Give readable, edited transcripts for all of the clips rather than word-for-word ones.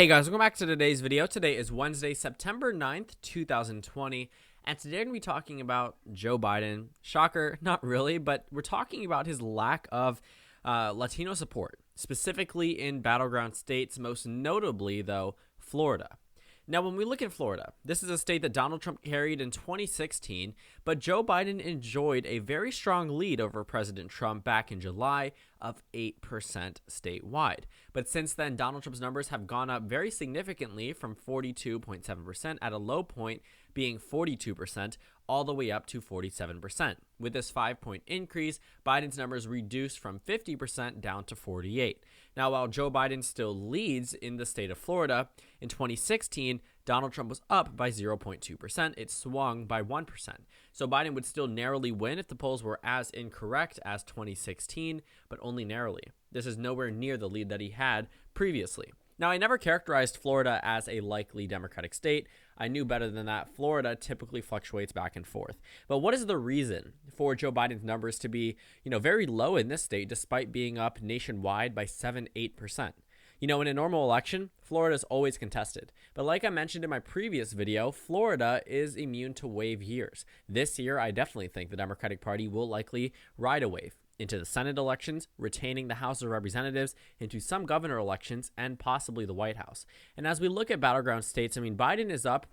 Hey guys, welcome back to today's video. Today is Wednesday, September 9th, 2020, and today we're going to be talking about Joe Biden. Shocker, not really, but we're talking about his lack of Latino support, specifically in battleground states, most notably, though, Florida. Now, when we look at Florida, this is a state that Donald Trump carried in 2016, but Joe Biden enjoyed a very strong lead over President Trump back in July of 8% statewide. But since then, Donald Trump's numbers have gone up very significantly from 42.7% at a low point being 42% all the way up to 47%. With this 5-point increase, Biden's numbers reduced from 50% down to 48%. Now, while Joe Biden still leads in the state of Florida, in 2016, Donald Trump was up by 0.2%. It swung by 1%. So Biden would still narrowly win if the polls were as incorrect as 2016, but only narrowly. This is nowhere near the lead that he had previously. Now, I never characterized Florida as a likely Democratic state. I knew better than that. Florida typically fluctuates back and forth. But what is the reason for Joe Biden's numbers to be, very low in this state despite being up nationwide by 7-8%? In a normal election, Florida is always contested. But like I mentioned in my previous video, Florida is immune to wave years. This year, I definitely think the Democratic Party will likely ride a wave into the Senate elections, retaining the House of Representatives, into some governor elections, and possibly the White House. And as we look at battleground states, Biden is up.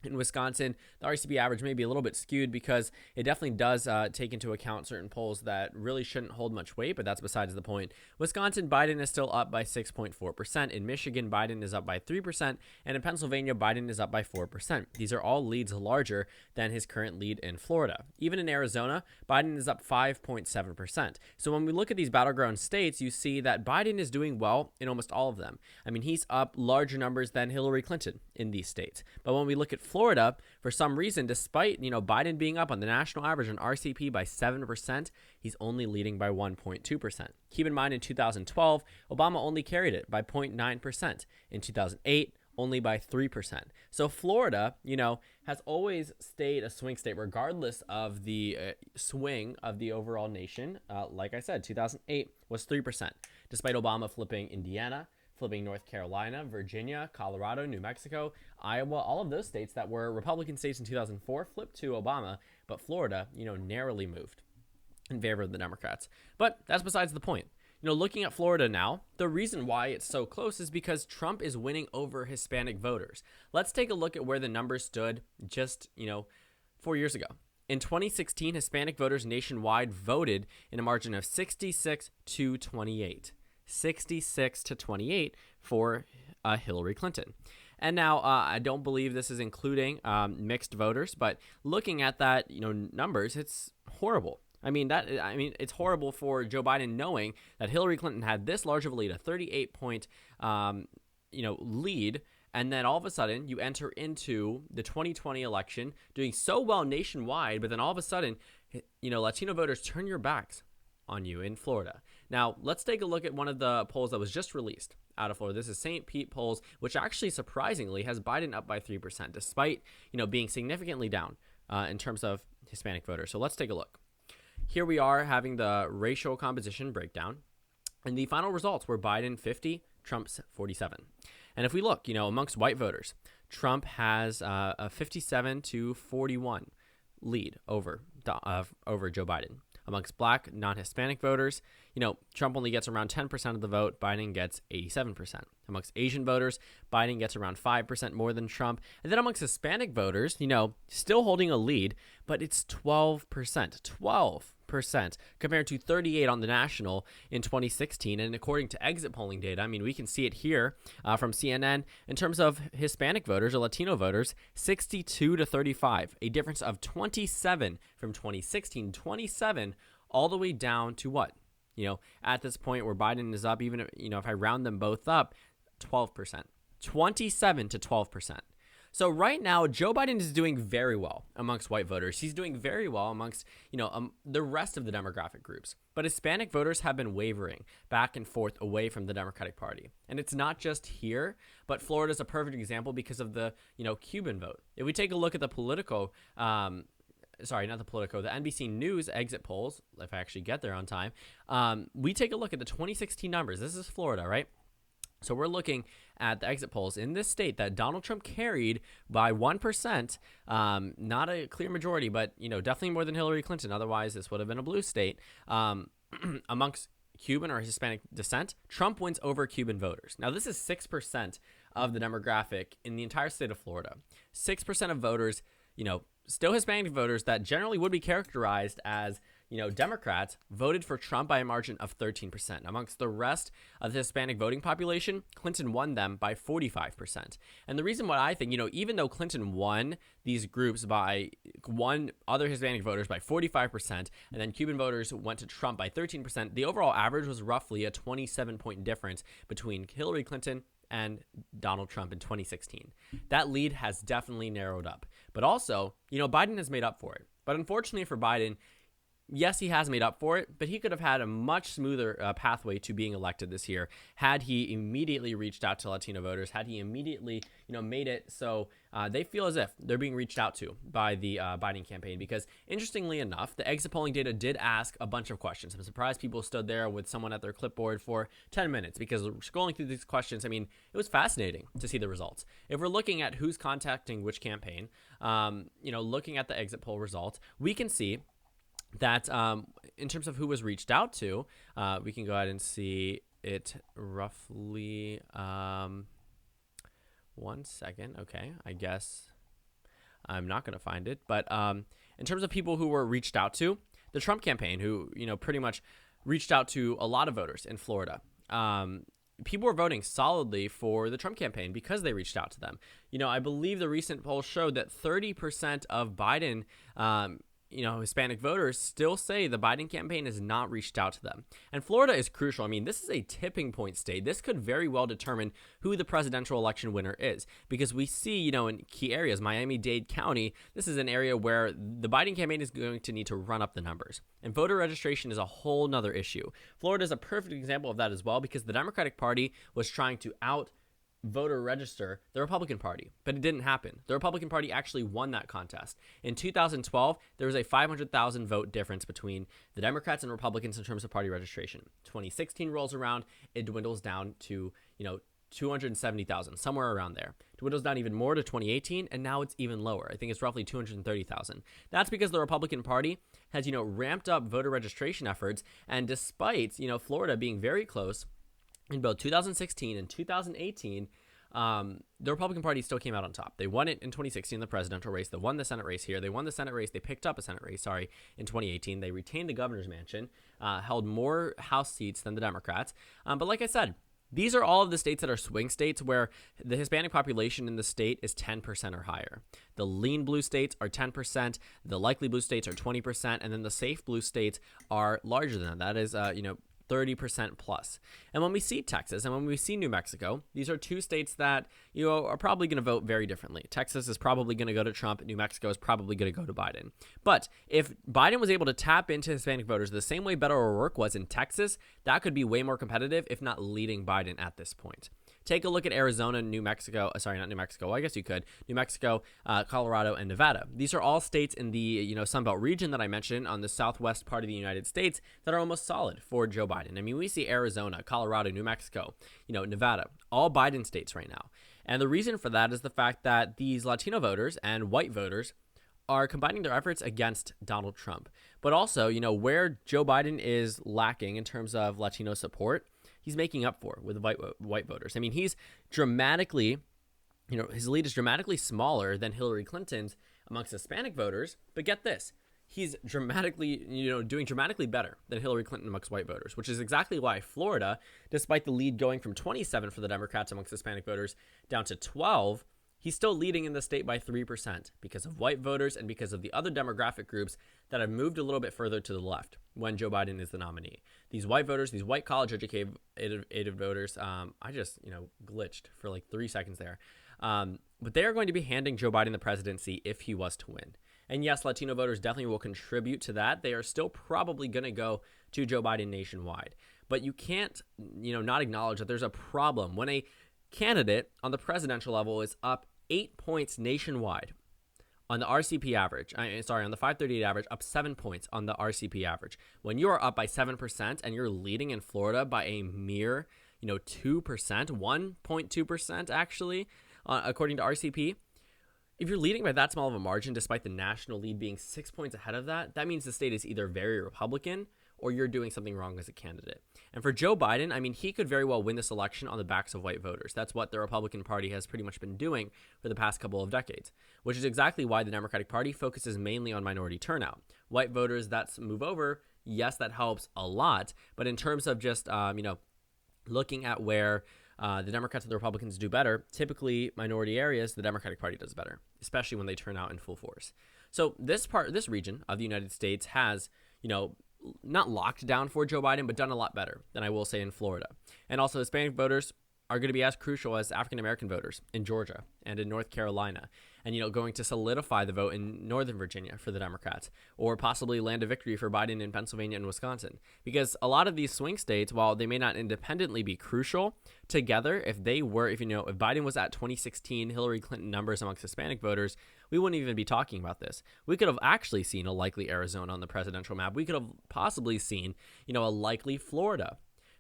In Wisconsin, the RCP average may be a little bit skewed because it definitely does take into account certain polls that really shouldn't hold much weight, but that's besides the point. Wisconsin, Biden is still up by 6.4%. In Michigan, Biden is up by 3%. And in Pennsylvania, Biden is up by 4%. These are all leads larger than his current lead in Florida. Even in Arizona, Biden is up 5.7%. So when we look at these battleground states, you see that Biden is doing well in almost all of them. He's up larger numbers than Hillary Clinton in these states. But when we look at Florida, for some reason, despite Biden being up on the national average on RCP by 7%, he's only leading by 1.2%. Keep in mind, in 2012, Obama only carried it by 0.9%. In 2008, only by 3%. So Florida, has always stayed a swing state regardless of the swing of the overall nation. Like I said, 2008 was 3%, despite Obama flipping Indiana, flipping North Carolina, Virginia, Colorado, New Mexico, Iowa, all of those states that were Republican states in 2004 flipped to Obama, but Florida, narrowly moved in favor of the Democrats. But that's besides the point. Looking at Florida now, the reason why it's so close is because Trump is winning over Hispanic voters. Let's take a look at where the numbers stood just, 4 years ago. In 2016, Hispanic voters nationwide voted in a margin of 66 to 28. 66 to 28 for Hillary Clinton. And now I don't believe this is including mixed voters, but looking at that, numbers, it's horrible. It's horrible for Joe Biden knowing that Hillary Clinton had this large of a lead, a 38-point, lead, and then all of a sudden you enter into the 2020 election doing so well nationwide, but then all of a sudden, Latino voters turn your backs on you in Florida. Now, let's take a look at one of the polls that was just released out of Florida. This is St. Pete polls, which actually surprisingly has Biden up by 3%, despite, being significantly down in terms of Hispanic voters. So let's take a look. Here we are having the racial composition breakdown, and the final results were Biden 50, Trump's 47. And if we look, amongst white voters, Trump has a 57 to 41 lead over Joe Biden. Amongst black, non-Hispanic voters, Trump only gets around 10% of the vote. Biden gets 87%. Amongst Asian voters, Biden gets around 5% more than Trump. And then amongst Hispanic voters, still holding a lead, but it's 12%. 12% compared to 38 on the national in 2016. And according to exit polling data, we can see it here from CNN in terms of Hispanic voters or Latino voters, 62 to 35, a difference of 27 from 2016, 27 all the way down to what? At this point where Biden is up, even if I round them both up, 12%, 27 to 12%. So right now, Joe Biden is doing very well amongst white voters. He's doing very well amongst, the rest of the demographic groups. But Hispanic voters have been wavering back and forth away from the Democratic Party. And it's not just here, but Florida is a perfect example because of the, Cuban vote. If we take a look at the Politico, the NBC News exit polls, if I actually get there on time, we take a look at the 2016 numbers. This is Florida, right? So we're looking at the exit polls in this state that Donald Trump carried by 1%, not a clear majority, but definitely more than Hillary Clinton. Otherwise, this would have been a blue state. Amongst Cuban or Hispanic descent, Trump wins over Cuban voters. Now, this is 6% of the demographic in the entire state of Florida. 6% of voters, still Hispanic voters that generally would be characterized as Democrats, voted for Trump by a margin of 13%. Amongst the rest of the Hispanic voting population, Clinton won them by 45%. And the reason why I think, even though Clinton won these groups won other Hispanic voters by 45%, and then Cuban voters went to Trump by 13%, the overall average was roughly a 27-point difference between Hillary Clinton and Donald Trump in 2016. That lead has definitely narrowed up. But also, Biden has made up for it. But unfortunately for Biden, yes, he has made up for it, but he could have had a much smoother pathway to being elected this year had he immediately reached out to Latino voters, had he immediately, made it so they feel as if they're being reached out to by the Biden campaign. Because interestingly enough, the exit polling data did ask a bunch of questions. I'm surprised people stood there with someone at their clipboard for 10 minutes because scrolling through these questions, it was fascinating to see the results. If we're looking at who's contacting which campaign, looking at the exit poll results, we can see that in terms of who was reached out to, we can go ahead and see it roughly. One second. Okay, I guess I'm not going to find it. But in terms of people who were reached out to, the Trump campaign, who, pretty much reached out to a lot of voters in Florida. People were voting solidly for the Trump campaign because they reached out to them. I believe the recent poll showed that 30% of Biden Hispanic voters still say the Biden campaign has not reached out to them. And Florida is crucial. This is a tipping point state. This could very well determine who the presidential election winner is, because we see, in key areas, Miami-Dade County, this is an area where the Biden campaign is going to need to run up the numbers. And voter registration is a whole nother issue. Florida is a perfect example of that as well, because the Democratic Party was trying to voter register the Republican Party, but it didn't happen. The Republican Party actually won that contest. In 2012, there was a 500,000 vote difference between the Democrats and Republicans in terms of party registration. 2016 rolls around, it dwindles down to, 270,000, somewhere around there. It dwindles down even more to 2018, and now it's even lower. I think it's roughly 230,000. That's because the Republican Party has, ramped up voter registration efforts, and despite, Florida being very close, in both 2016 and 2018, the Republican Party still came out on top. They won it in 2016, the presidential race. They won the Senate race here. They won the Senate race. They picked up a Senate race, in 2018. They retained the governor's mansion, held more House seats than the Democrats. But like I said, these are all of the states that are swing states where the Hispanic population in the state is 10% or higher. The lean blue states are 10%, the likely blue states are 20%, and then the safe blue states are larger than that. That is, 30% plus. And when we see Texas and when we see New Mexico, these are two states that are probably going to vote very differently. Texas is probably going to go to Trump. New Mexico is probably going to go to Biden. But if Biden was able to tap into Hispanic voters the same way Beto O'Rourke was in Texas, that could be way more competitive, if not leading Biden at this point. Take a look at Arizona, New Mexico. Sorry, not New Mexico. Well, I guess you could. New Mexico, Colorado, and Nevada. These are all states in the Sunbelt region that I mentioned on the southwest part of the United States that are almost solid for Joe Biden. We see Arizona, Colorado, New Mexico, Nevada, all Biden states right now. And the reason for that is the fact that these Latino voters and white voters are combining their efforts against Donald Trump. But also, where Joe Biden is lacking in terms of Latino support, he's making up for with white voters. He's dramatically, his lead is dramatically smaller than Hillary Clinton's amongst Hispanic voters. But get this, he's dramatically, doing dramatically better than Hillary Clinton amongst white voters, which is exactly why Florida, despite the lead going from 27 for the Democrats amongst Hispanic voters down to 12, he's still leading in the state by 3% because of white voters and because of the other demographic groups that have moved a little bit further to the left when Joe Biden is the nominee. These white voters, these white college-educated voters, I just, glitched for like 3 seconds there. But they are going to be handing Joe Biden the presidency if he was to win. And yes, Latino voters definitely will contribute to that. They are still probably going to go to Joe Biden nationwide. But you can't, not acknowledge that there's a problem when a candidate on the presidential level is up 8 points nationwide on the RCP average. On the 538 average, up 7 points on the RCP average. When you are up by 7% and you're leading in Florida by a mere, 2%, 1.2% actually, according to RCP. If you're leading by that small of a margin, despite the national lead being 6 points ahead of that, that means the state is either very Republican or you're doing something wrong as a candidate. And for Joe Biden, I mean, he could very well win this election on the backs of white voters. That's what the Republican Party has pretty much been doing for the past couple of decades, which is exactly why the Democratic Party focuses mainly on minority turnout. White voters that move over, yes, that helps a lot. But in terms of just, looking at where the Democrats and the Republicans do better, typically minority areas, the Democratic Party does better, especially when they turn out in full force. So this region of the United States has, not locked down for Joe Biden, but done a lot better than I will say in Florida. And also Hispanic voters are going to be as crucial as African-American voters in Georgia and in North Carolina. And, going to solidify the vote in Northern Virginia for the Democrats, or possibly land a victory for Biden in Pennsylvania and Wisconsin. Because a lot of these swing states, while they may not independently be crucial, together, if Biden was at 2016 Hillary Clinton numbers amongst Hispanic voters, we wouldn't even be talking about this. We could have actually seen a likely Arizona on the presidential map. We could have possibly seen, a likely Florida.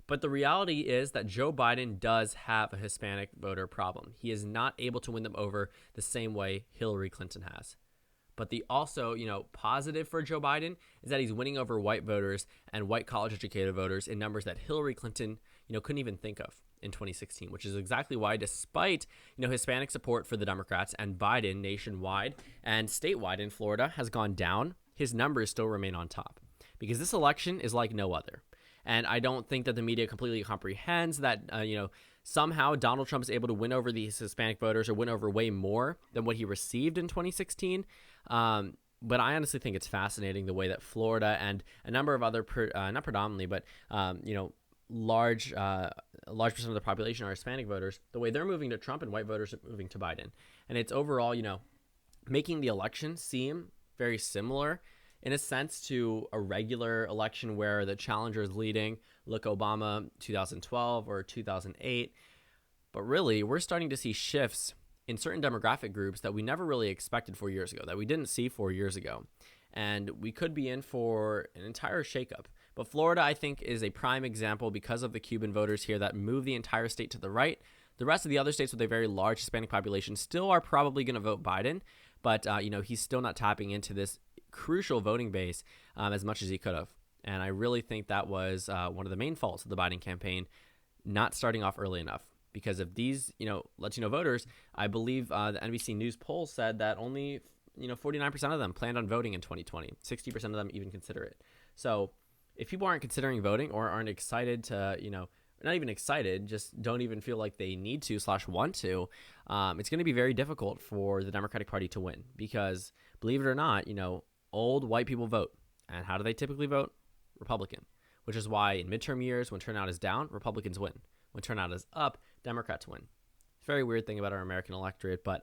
But the reality is that Joe Biden does have a Hispanic voter problem. He is not able to win them over the same way Hillary Clinton has. But the also, positive for Joe Biden is that he's winning over white voters and white college-educated voters in numbers that Hillary Clinton, couldn't even think of in 2016, which is exactly why, despite, Hispanic support for the Democrats and Biden nationwide and statewide in Florida has gone down, his numbers still remain on top. Because this election is like no other. And I don't think that the media completely comprehends that, somehow Donald Trump is able to win over these Hispanic voters or win over way more than what he received in 2016. But I honestly think it's fascinating the way that Florida and a number of other, not predominantly, but, large percent of the population are Hispanic voters, the way they're moving to Trump and white voters are moving to Biden. And it's overall, making the election seem very similar in a sense to a regular election where the challenger is leading. Look, Obama 2012 or 2008. But really, we're starting to see shifts in certain demographic groups that we never really expected 4 years ago, that we didn't see 4 years ago. And we could be in for an entire shakeup. But Florida, I think, is a prime example because of the Cuban voters here that move the entire state to the right. The rest of the other states with a very large Hispanic population still are probably going to vote Biden. But, he's still not tapping into this crucial voting base as much as he could have. And I really think that was one of the main faults of the Biden campaign, not starting off early enough. Because of these, Latino voters, I believe the NBC News poll said that only, 49% of them planned on voting in 2020. 60% of them even consider it. So if people aren't considering voting or aren't excited to, not even excited, just don't even feel like they need to / want to, it's going to be very difficult for the Democratic Party to win. Because believe it or not, old white people vote. And how do they typically vote? Republican. Which is why in midterm years, when turnout is down, Republicans win. When turnout is up, Democrats win. It's a very weird thing about our American electorate, but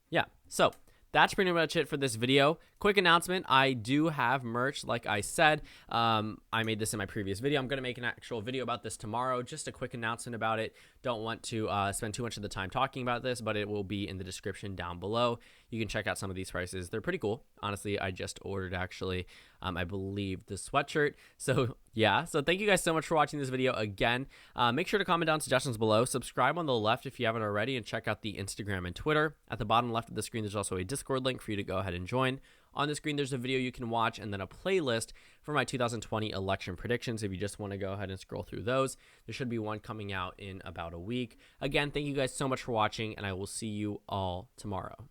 yeah. So that's pretty much it for this video. Quick announcement, I do have merch, like I said. I made this in my previous video. I'm going to make an actual video about this tomorrow. Just a quick announcement about it. Don't want to spend too much of the time talking about this, but it will be in the description down below. You can check out some of these prices. They're pretty cool. Honestly, I just ordered, actually, I believe, the sweatshirt. So, yeah. So, thank you guys so much for watching this video again. Make sure to comment down suggestions below. Subscribe on the left if you haven't already, and check out the Instagram and Twitter. At the bottom left of the screen, there's also a Discord link for you to go ahead and join. On the screen, there's a video you can watch and then a playlist for my 2020 election predictions if you just want to go ahead and scroll through those. There should be one coming out in about a week. Again, thank you guys so much for watching, and I will see you all tomorrow.